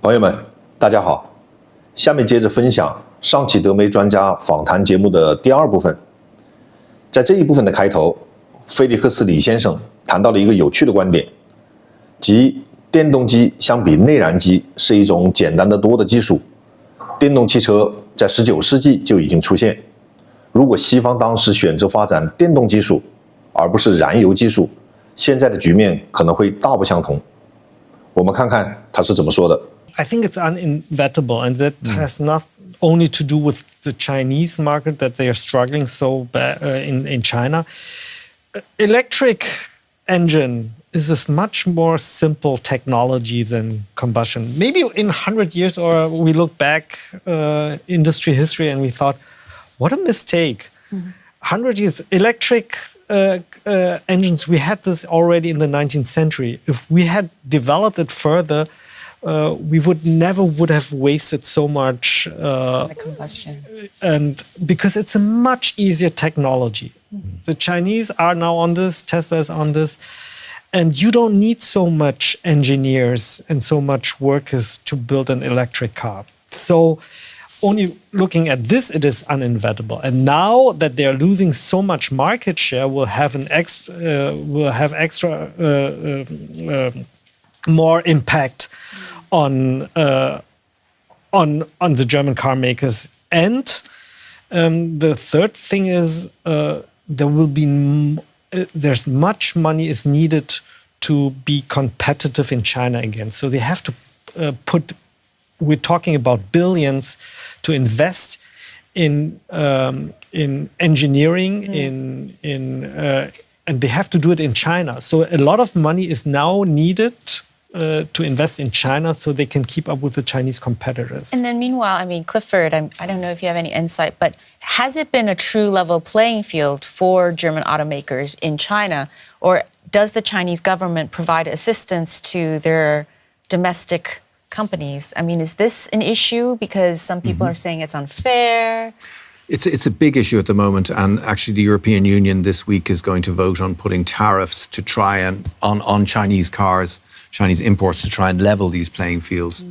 朋友们，大家好。下面接着分享上期德媒专家访谈节目的第二部分。在这一部分的开头，菲利克斯李先生谈到了一个有趣的观点，即电动机相比内燃机是一种简单得多的技术。电动汽车在19世纪就已经出现。如果西方当时选择发展电动技术，而不是燃油技术，现在的局面可能会大不相同。我们看看他是怎么说的。I think it's uninevitable, and that has not only to do with the Chinese market, that they are struggling so bad in China. Electric engine is a much more simple technology than combustion. Maybe in 100 years, or we look back industry history and we thought, what a mistake. 100 years, electric engines, we had this already in the 19th century. If we had developed it further, we would never have wasted so much combustion. And because it's a much easier technology. The Chinese are now on this, Tesla is on this, and you don't need so much engineers and so much workers to build an electric car. So only looking at this, it is uninevitable. And now that they are losing so much market share, we'll have extra more impact on the German car makers. And the third thing is there's much money is needed to be competitive in China again. So they have to we're talking about billions to invest in engineering, and they have to do it in China. So a lot of money is now needed to invest in China so they can keep up with the Chinese competitors. And then meanwhile, I mean, Clifford, I don't know if you have any insight, but has it been a true level playing field for German automakers in China? Or does the Chinese government provide assistance to their domestic companies? I mean, is this an issue? Because some people are saying it's unfair. It's a big issue at the moment, and actually the European Union this week is going to vote on putting tariffs to try and on Chinese cars, Chinese imports, to try and level these playing fields.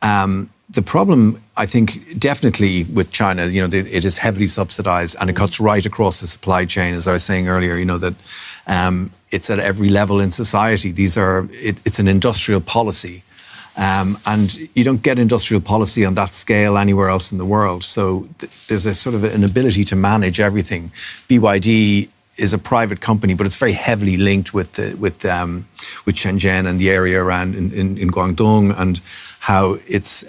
The problem, I think, definitely with China, it is heavily subsidized and it cuts right across the supply chain. As I was saying earlier, that it's at every level in society. It's an industrial policy. And you don't get industrial policy on that scale anywhere else in the world. So there's a sort of an ability to manage everything. BYD is a private company, but it's very heavily linked with Shenzhen and the area around in Guangdong, and how it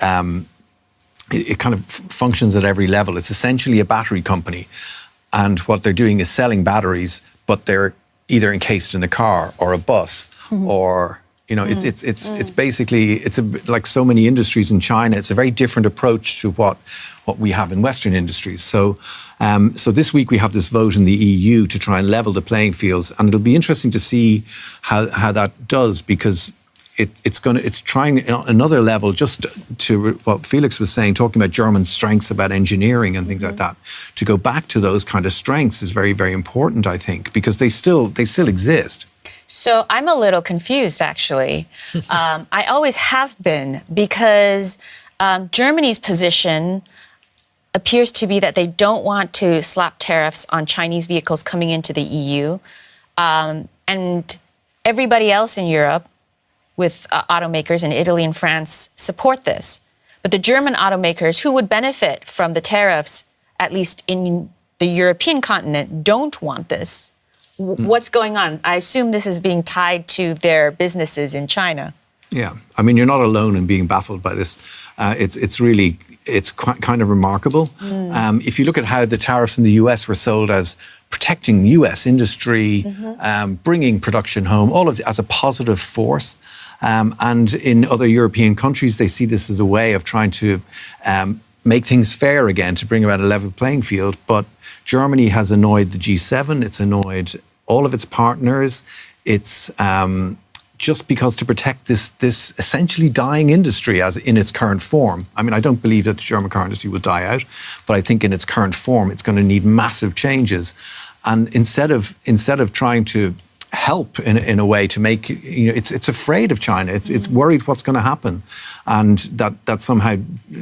kind of functions at every level. It's essentially a battery company, and what they're doing is selling batteries, but they're either encased in a car or a bus or it's basically like so many industries in China. It's a very different approach to what we have in Western industries. So this week we have this vote in the EU to try and level the playing fields, and it'll be interesting to see how that does, because it's trying another level, just to what Felix was saying, talking about German strengths about engineering and things like that. To go back to those kind of strengths is very, very important, I think, because they still exist. So I'm a little confused, actually. I always have been, because Germany's position appears to be that they don't want to slap tariffs on Chinese vehicles coming into the EU. And everybody else in Europe, with automakers in Italy and France, support this. But the German automakers, who would benefit from the tariffs, at least in the European continent, don't want this. What's going on? I assume this is being tied to their businesses in China. Yeah, I mean, you're not alone in being baffled by this. It's kind of remarkable. If you look at how the tariffs in the US were sold as protecting US industry, bringing production home, all of it as a positive force. And in other European countries, they see this as a way of trying to make things fair again, to bring about a level playing field. But Germany has annoyed the G7. It's annoyed all of its partners. It's just because to protect this essentially dying industry as in its current form. I mean, I don't believe that the German car industry will die out, but I think in its current form, it's going to need massive changes. And instead of trying to help in a way to make, it's afraid of China. It's worried what's going to happen, and that somehow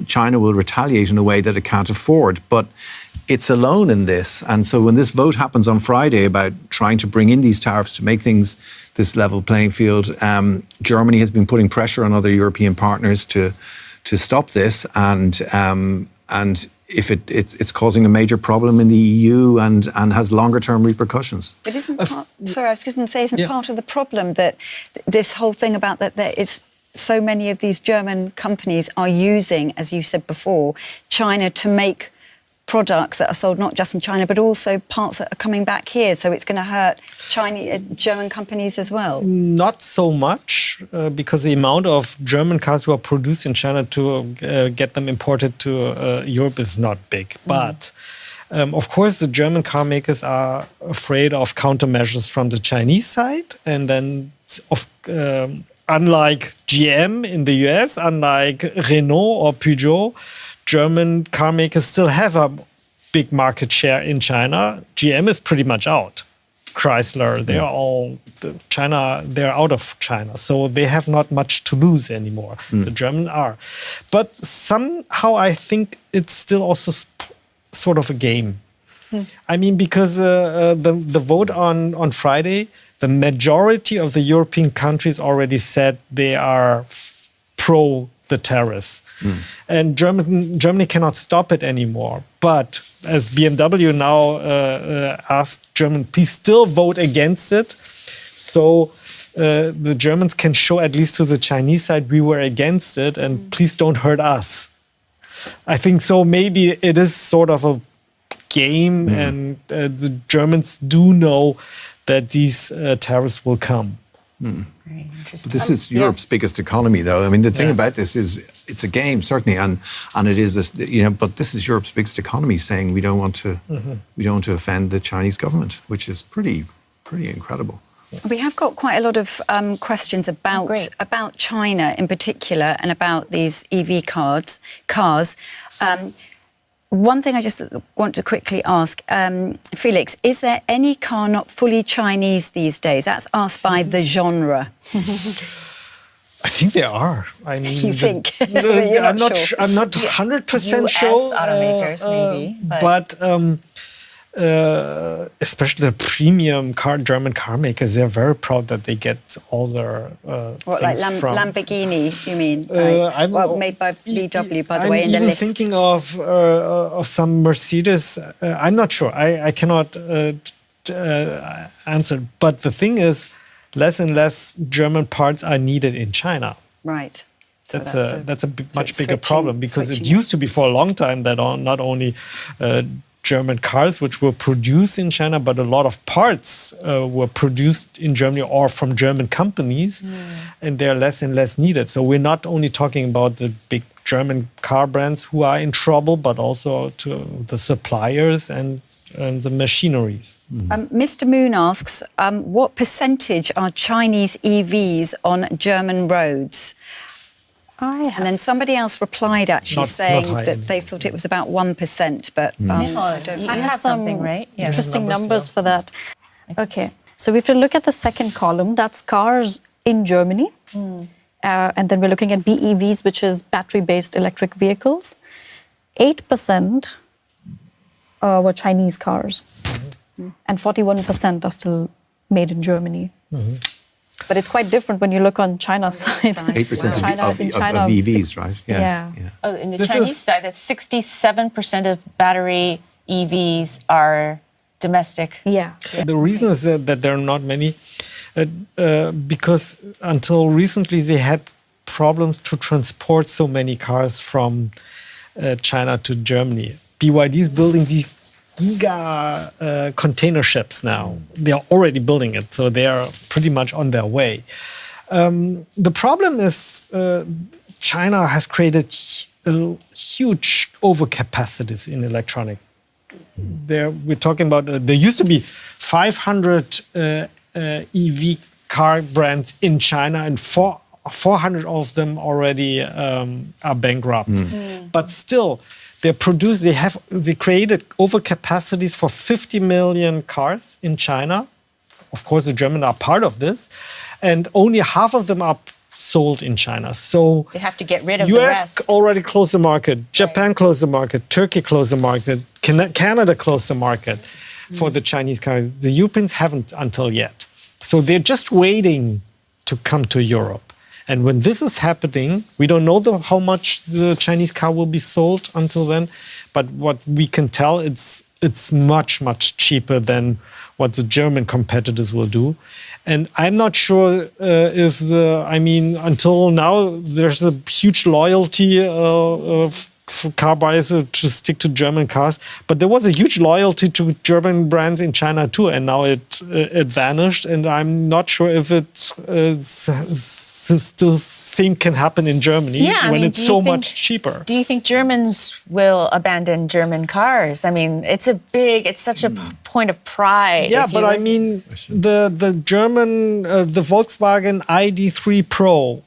China will retaliate in a way that it can't afford. But it's alone in this. And so when this vote happens on Friday about trying to bring in these tariffs to make things this level playing field, Germany has been putting pressure on other European partners to stop this, and if it's causing a major problem in the EU and has longer-term repercussions. But isn't part, sorry, I was just going to say, isn't part of the problem that this whole thing about that it's so many of these German companies are using, as you said before, China to make products that are sold not just in China, but also parts that are coming back here. So it's going to hurt German companies as well. Not so much, because the amount of German cars who are produced in China to get them imported to Europe is not big. But of course, the German car makers are afraid of countermeasures from the Chinese side. And then, unlike GM in the US, unlike Renault or Peugeot, German car makers still have a big market share in China. GM is pretty much out. Chrysler, they're out of China. So they have not much to lose anymore. The Germans are. But somehow I think it's still also sort of a game. I mean, because the vote on Friday, the majority of the European countries already said they are pro the tariffs. And Germany cannot stop it anymore. But as BMW now asked Germany, please still vote against it. So the Germans can show, at least to the Chinese side, we were against it and please don't hurt us. I think so. Maybe it is sort of a game, and the Germans do know that these tariffs will come. Very interesting. But this is Europe's biggest economy, though. I mean, the thing about this is it's a game, certainly, and it is this, But this is Europe's biggest economy, saying we don't want to offend the Chinese government, which is pretty incredible. We have got quite a lot of questions about China in particular and about these EV cars. One thing I just want to quickly ask, Felix, is there any car not fully Chinese these days? That's asked by the genre. I think there are. I mean, you think? I'm not sure. I'm not 100% sure. US automakers, maybe. But especially the premium German car makers, they're very proud that they get all their what, like Lamborghini, you mean? Made by VW, by the way, in the list. I'm thinking of some Mercedes. I'm not sure. I cannot answer. But the thing is, less and less German parts are needed in China. Right. That's a much bigger problem, because it used to be for a long time that not only German cars which were produced in China, but a lot of parts were produced in Germany or from German companies, and they're less and less needed. So we're not only talking about the big German car brands who are in trouble, but also to the suppliers and the machineries. Mr. Moon asks, what percentage are Chinese EVs on German roads? And then somebody else replied, actually, saying that they thought it was about 1%, but I have something, right? Yeah. Interesting numbers for that. Okay, so we have to look at the second column. That's cars in Germany. And then we're looking at BEVs, which is battery-based electric vehicles. 8% were Chinese cars. And 41% are still made in Germany. But it's quite different when you look on China's side. 8% of EVs, right? Yeah. Oh, in the Chinese side, that's 67% of battery EVs are domestic. Yeah. The reason is that there are not many, because until recently they had problems to transport so many cars from China to Germany. BYD is building these giga container ships now. They are already building it, so they are pretty much on their way. The problem is China has created huge overcapacities in electronic. We're talking about, there used to be 500 EV car brands in China, and 400 of them already are bankrupt. But still, they created overcapacities for 50 million cars in China, of course, the Germans are part of this, and only half of them are sold in China. So They have to get rid of the US rest. already closed the market, Japan closed the market, Turkey closed the market, Canada closed the market for the Chinese car. The Europeans haven't until yet. So they're just waiting to come to Europe. And when this is happening, we don't know how much the Chinese car will be sold until then, but what we can tell, it's much, much cheaper than what the German competitors will do. And I'm not sure until now, there's a huge loyalty for car buyers to stick to German cars. But there was a huge loyalty to German brands in China too, and now it vanished. And I'm not sure if it still same can happen in Germany when it's so much cheaper. Do you think Germans will abandon German cars? I mean, it's such a point of pride. Yeah, but I mean, the German, the Volkswagen ID3 Pro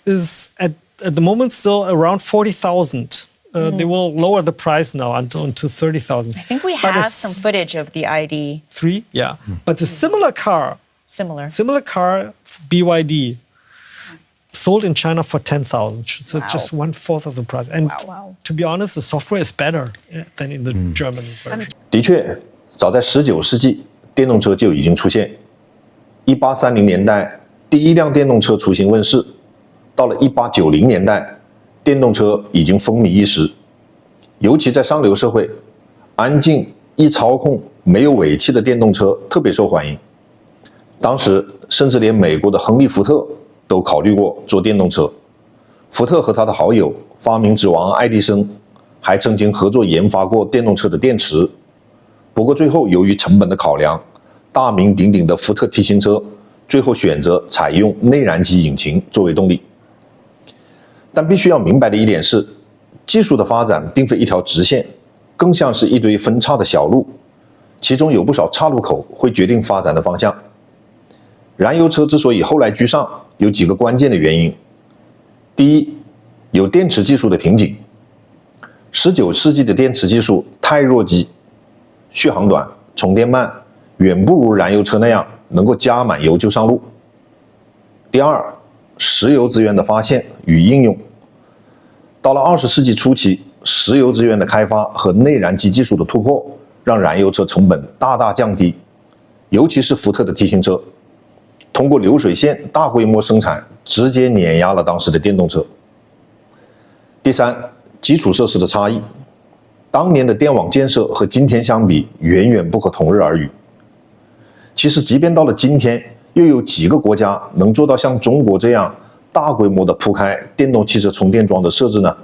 is at the moment still around 40,000. They will lower the price now to 30,000. I think we have some footage of the ID3. Yeah. But a similar car, BYD, sold in China for 10,000. So just 1/4 of the price. And to be honest, the software is better than in the German version. 的确，早在19世纪，电动车就已经出现。1830年代，第一辆电动车雏形问世。到了1890年代，电动车已经风靡一时，尤其在上流社会，安静、易操控、没有尾气的电动车特别受欢迎。当时，甚至连美国的亨利·福特都考虑过做电动车。福特和他的好友发明之王爱迪生还曾经合作研发过电动车的电池。不过最后由于成本的考量，大名鼎鼎的福特 T 型车最后选择采用内燃机引擎作为动力。但必须要明白的一点是，技术的发展并非一条直线，更像是一堆分叉的小路，其中有不少岔路口会决定发展的方向。燃油车之所以后来居上，有几个关键的原因。第一，有电池技术的瓶颈。19世纪的电池技术太弱鸡，续航短，充电慢，远不如燃油车那样能够加满油就上路。第二，石油资源的发现与应用。到了20世纪初期，石油资源的开发和内燃机技术的突破，让燃油车成本大大降低，尤其是福特的 T 型车。通过流水线大规模生产，直接碾压了当时的电动车。第三，基础设施的差异。当年的电网建设和今天相比，远远不可同日而语。其实，即便到了今天，又有几个国家能做到像中国这样大规模的铺开电动汽车充电桩的设置呢？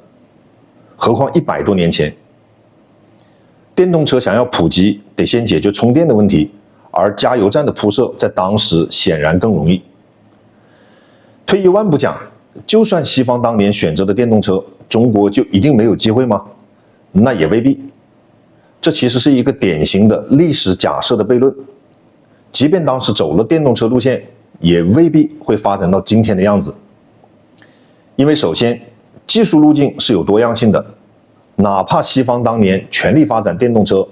何况100多年前，电动车想要普及，得先解决充电的问题。而加油站的铺设在当时显然更容易。退一万步讲，就算西方当年选择的电动车，中国就一定没有机会吗？那也未必。这其实是一个典型的历史假设的悖论。即便当时走了电动车路线，也未必会发展到今天的样子。因为首先，技术路径是有多样性的，哪怕西方当年全力发展电动车，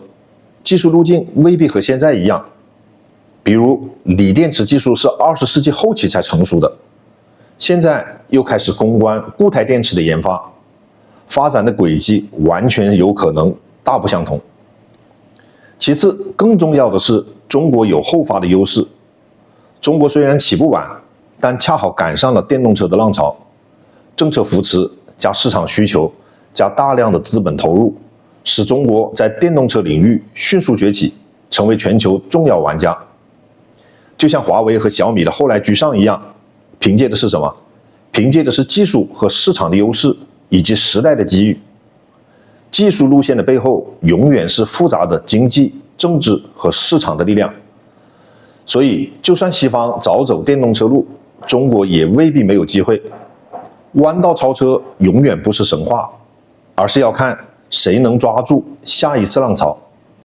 技术路径未必和现在一样。比如锂电池技术是20世纪后期才成熟的，现在又开始攻关固态电池的研发，发展的轨迹完全有可能大不相同。其次，更重要的是，中国有后发的优势。中国虽然起步晚，但恰好赶上了电动车的浪潮，政策扶持加市场需求加大量的资本投入，使中国在电动车领域迅速崛起，成为全球重要玩家。就像华为和小米的后来居上一样，凭借的是什么？凭借的是技术和市场的优势，以及时代的机遇。技术路线的背后，永远是复杂的经济、政治和市场的力量。所以，就算西方早走电动车路，中国也未必没有机会。弯道超车永远不是神话，而是要看谁能抓住下一次浪潮。